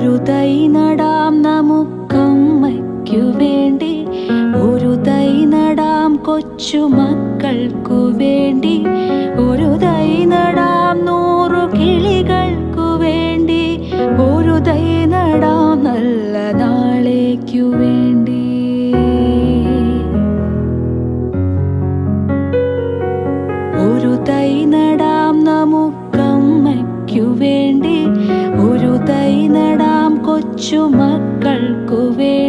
ഒരു തൈ നടാം നമുക്കമ്മയ്ക്കു വേണ്ടി, ഒരു തൈ നടാം കൊച്ചുമക്കൾക്കു വേണ്ടി, ഒരു തൈ നടാം 100 കിളികൾക്കു വേണ്ടി, ഒരു തൈ നടാം നല്ല നാളേക്കു വേണ്ടി. ഒരു തൈ നടാം നമുക്കമ്മയ്ക്കു വേണ്ടി, ഒരു തൈ നടാം കൊച്ചുമക്കൾക്കു വേണ്ടി.